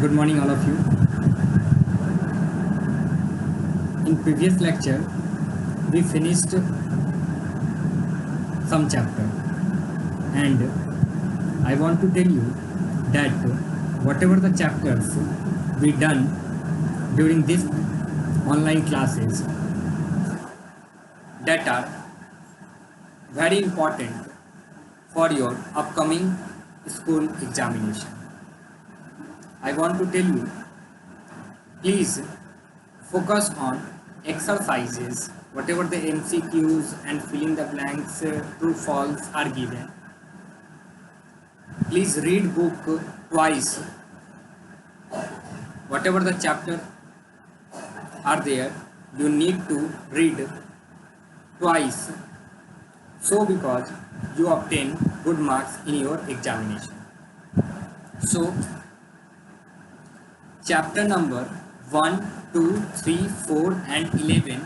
Good morning, all of you. In previous lecture, we finished some chapter, and I want to tell you that whatever the chapters we done during this online classes that are very important for your upcoming school examination. I want to tell you, please focus on exercises, whatever the MCQs and filling the blanks, true, false are given. Please read book twice. Whatever the chapter are there, you need to read twice, so because you obtain good marks in your examination. So chapter number 1, 2, 3, 4 and 11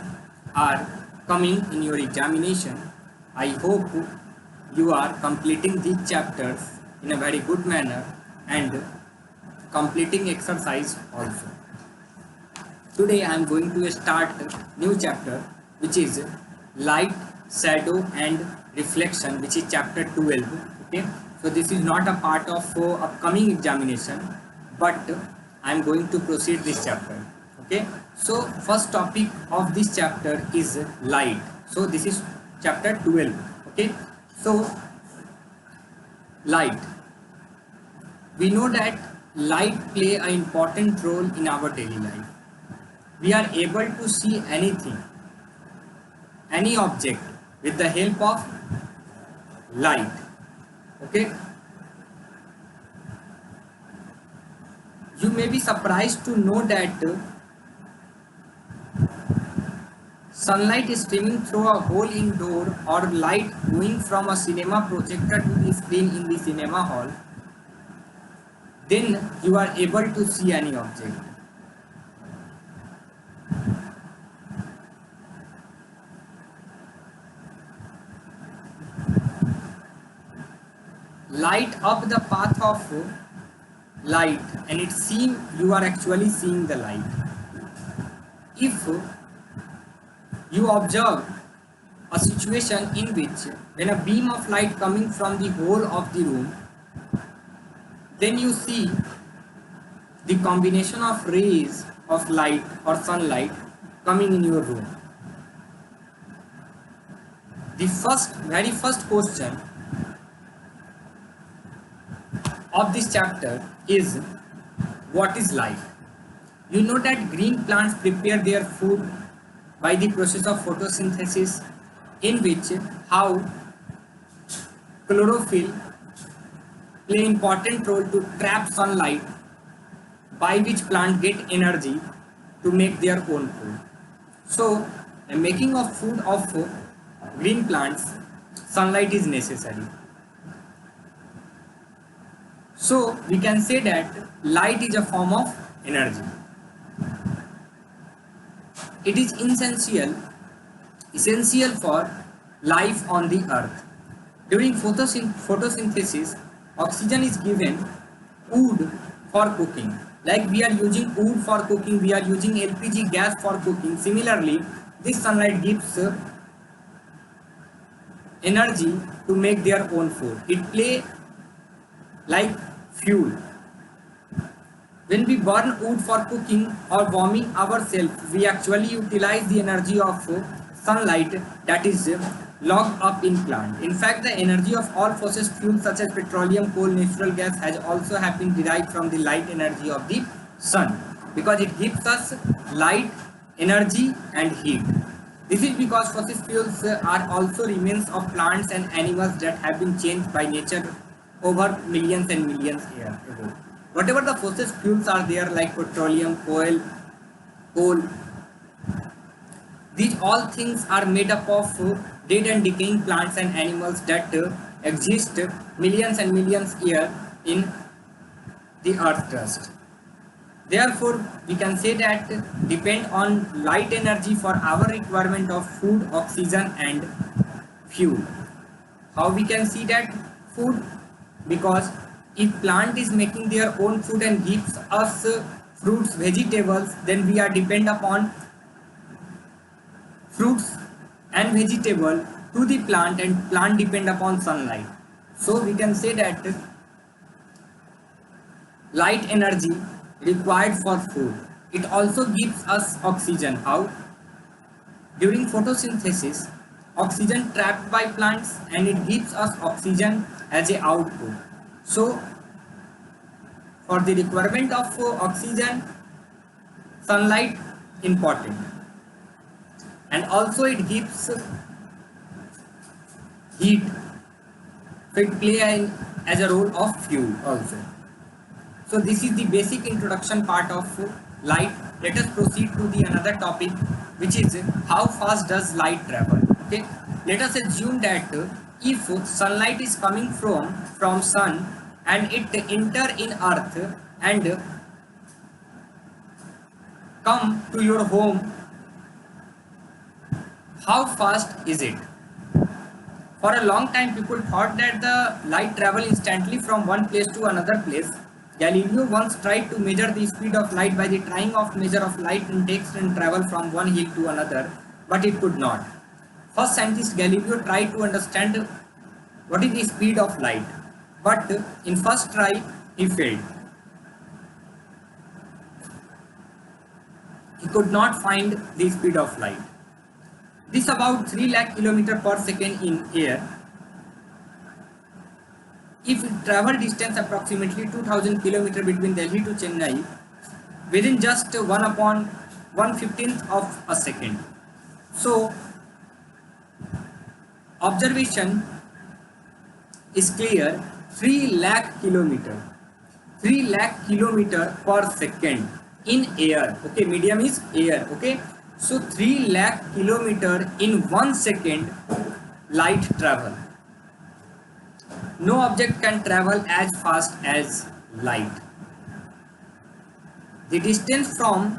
are coming in your examination. I hope you are completing these chapters in a very good manner and completing exercise also. Today I am going to start new chapter, which is light, shadow and reflection, which is chapter 12. Okay, so this is not a part of upcoming examination, but I am going to proceed this chapter. Okay, so first topic of this chapter is light. So this is chapter 12. Okay, so light. We know that light play an important role in our daily life. We are able to see anything, any object with the help of light. Okay, you may be surprised to know that sunlight is streaming through a hole in door, or light going from a cinema projector to the screen in the cinema hall. Then you are able to see any object. Light up the path of light, and it seems you are actually seeing the light. If you observe a situation in which when a beam of light coming from the whole of the room, then you see the combination of rays of light or sunlight coming in your room. The very first question of this chapter is, what is light? You know that green plants prepare their food by the process of photosynthesis, in which how chlorophyll play important role to trap sunlight, by which plant get energy to make their own food. So the making of food of green plants, sunlight is necessary. So we can say that light is a form of energy. It is essential for life on the earth. During photosynthesis, oxygen is given wood for cooking. Like we are using wood for cooking, we are using LPG gas for cooking. Similarly, this sunlight gives energy to make their own food. It play like fuel. When we burn wood for cooking or warming ourselves, we actually utilize the energy of sunlight that is locked up in plant. In fact, the energy of all fossil fuels such as petroleum, coal, natural gas has also have been derived from the light energy of the sun, because it gives us light, energy and heat. This is because fossil fuels are also remains of plants and animals that have been changed by nature over millions and millions years ago. Whatever the fossil fuels are there, like petroleum, coal, these all things are made up of dead and decaying plants and animals that exist millions and millions years in the earth crust. Therefore, we can say that depend on light energy for our requirement of food, oxygen and fuel. How we can see that? Food, because if plant is making their own food and gives us fruits, vegetables, then we are depend upon fruits and vegetable to the plant, and plant depend upon sunlight. So we can say that light energy required for food. It also gives us oxygen. How? During photosynthesis, oxygen trapped by plants, and it gives us oxygen as a output. So for the requirement of oxygen, sunlight important, and also it gives heat. So it play as a role of fuel also. So this is the basic introduction part of light. Let us proceed to the another topic, which is how fast does light travel. Okay, let us assume that if sunlight is coming from sun and it enter in earth and come to your home, how fast is it? For a long time, people thought that the light travel instantly from one place to another place. Galileo once tried to measure the speed of light by the trying of measure of light intakes and travel from one hill to another, but it could not. First scientist Galileo tried to understand what is the speed of light, but in first try he failed. He could not find the speed of light. This about 3 lakh km per second in air. If it travel distance approximately 2000 km between Delhi to Chennai within just 1/115th of a second. So observation is clear. 3 lakh kilometer, 3 lakh kilometer per second in air. Okay, medium is air. Okay, so 3 lakh kilometer in 1 second light travel. No object can travel as fast as light. The distance from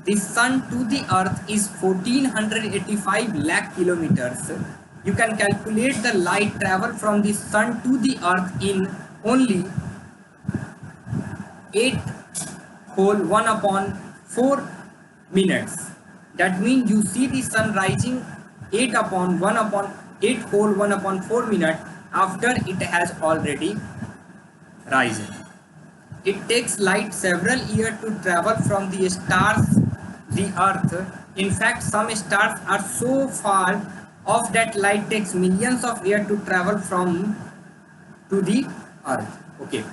the sun to the earth is 1485 lakh kilometers. You can calculate the light travel from the sun to the earth in only 8 whole 1/4 minutes. That means you see the sun rising 8/1/8 whole 1/4 minute after it has already risen. It takes light several years to travel from the stars, the earth. In fact, some stars are so far off that light takes millions of years to travel from to the earth. Okay,